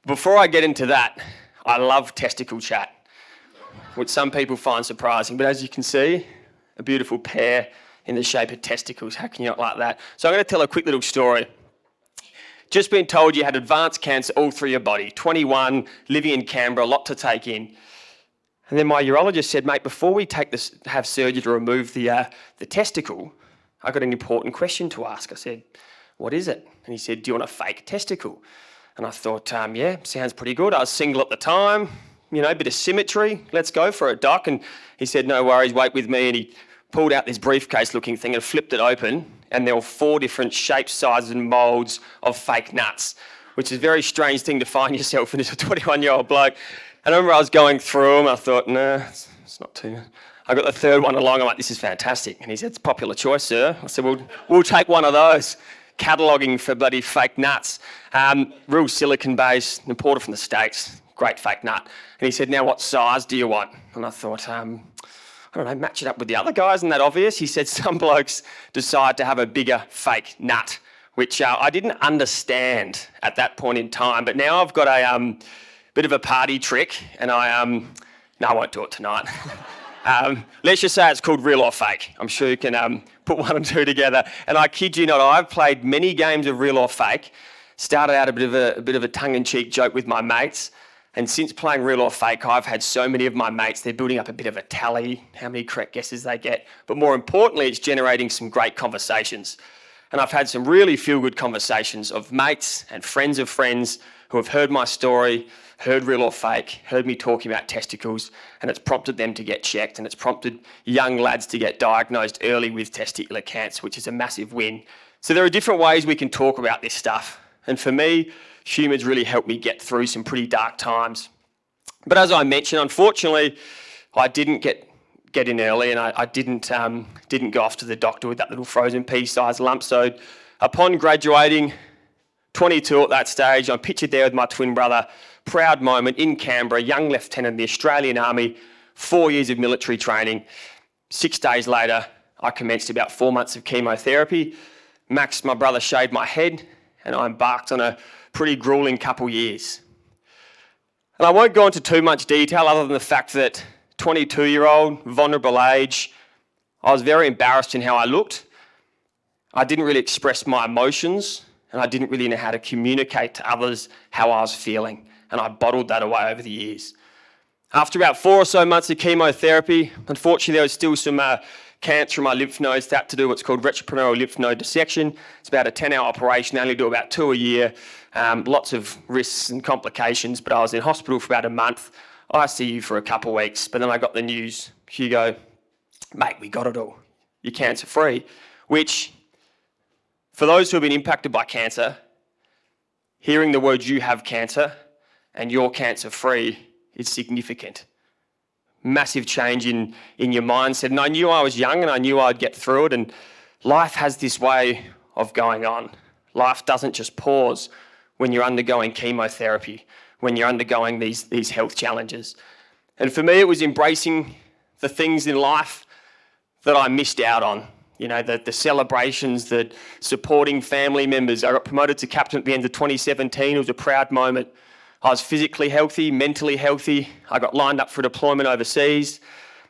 Before I get into that, I love testicle chat, which some people find surprising. But as you can see, a beautiful pair in the shape of testicles. How can you not like that? So I'm going to tell a quick little story. Just been told you had advanced cancer all through your body. 21, living in Canberra, a lot to take in. And then my urologist said, mate, before we have surgery to remove the testicle, I got an important question to ask. I said, what is it? And he said, do you want a fake testicle? And I thought, yeah, sounds pretty good. I was single at the time, you know, a bit of symmetry. Let's go for it, doc. And he said, no worries, wait with me. And he pulled out this briefcase looking thing and flipped it open. And there were 4 different shapes, sizes and moulds of fake nuts, which is a very strange thing to find yourself in as a 21-year-old bloke. And I remember I was going through them. I thought, nah, it's not too much. I got the 3rd one along. I'm like, this is fantastic. And he said, it's a popular choice, sir. I said, well, we'll take one of those. Cataloguing for bloody fake nuts. Real silicon base, imported from the States. Great fake nut. And he said, now what size do you want? And I thought, I don't know, match it up with the other guys. Isn't that obvious? He said some blokes decide to have a bigger fake nut, which I didn't understand at that point in time. But now I've got a bit of a party trick, and no, I won't do it tonight. Let's just say it's called real or fake. I'm sure you can put 1 and 2 together. And I kid you not, I've played many games of real or fake. Started out a bit of a tongue-in-cheek joke with my mates. And since playing real or fake, I've had so many of my mates, they're building up a bit of a tally, how many correct guesses they get. But more importantly, it's generating some great conversations. And I've had some really feel-good conversations of mates and friends of friends who have heard my story, heard real or fake, heard me talking about testicles, and it's prompted them to get checked, and it's prompted young lads to get diagnosed early with testicular cancer, which is a massive win. So there are different ways we can talk about this stuff. And for me, humour's really helped me get through some pretty dark times. But as I mentioned, unfortunately, I didn't get in early, and I didn't go off to the doctor with that little frozen pea-sized lump. So upon graduating, 22 at that stage, I'm pictured there with my twin brother. Proud moment in Canberra, young lieutenant in the Australian Army, 4 years of military training. 6 days later, I commenced about 4 months of chemotherapy. Max, my brother, shaved my head, and I embarked on a pretty gruelling couple years. And I won't go into too much detail other than the fact that 22-year-old, vulnerable age, I was very embarrassed in how I looked. I didn't really express my emotions, and I didn't really know how to communicate to others how I was feeling. And I bottled that away over the years. After about 4 or so months of chemotherapy, unfortunately there was still some cancer in my lymph nodes. That to do what's called retroperitoneal lymph node dissection. It's about a 10-hour operation. They only do about 2 a year. Lots of risks and complications, but I was in hospital for about a month. ICU for a couple of weeks, but then I got the news, Hugo, mate, we got it all. You're cancer free, which for those who have been impacted by cancer, hearing the words you have cancer and you're cancer free is significant. Massive change in your mindset. And I knew I was young and I knew I'd get through it, and life has this way of going on. Life doesn't just pause when you're undergoing chemotherapy, when you're undergoing these health challenges. And for me, it was embracing the things in life that I missed out on. You know, the celebrations, the supporting family members. I got promoted to captain at the end of 2017. It was a proud moment. I was physically healthy, mentally healthy. I got lined up for deployment overseas.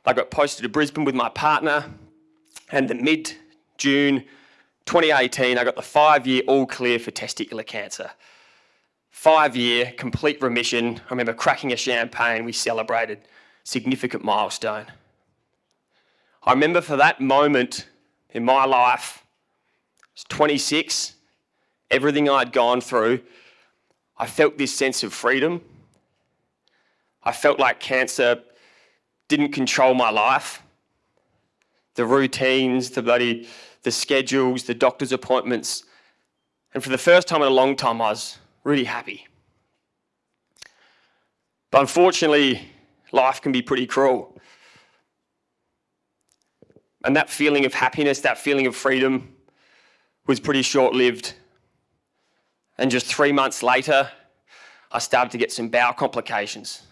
I got posted to Brisbane with my partner. And the mid-June 2018, I got the 5-year all clear for testicular cancer. 5-year complete remission. I remember cracking a champagne. We celebrated. Significant milestone. I remember for that moment in my life, I was 26, everything I'd gone through, I felt this sense of freedom. I felt like cancer didn't control my life. The routines, the schedules, the doctor's appointments. And for the first time in a long time, I was really happy. But unfortunately, life can be pretty cruel. And that feeling of happiness, that feeling of freedom was pretty short-lived. And just 3 months later, I started to get some bowel complications.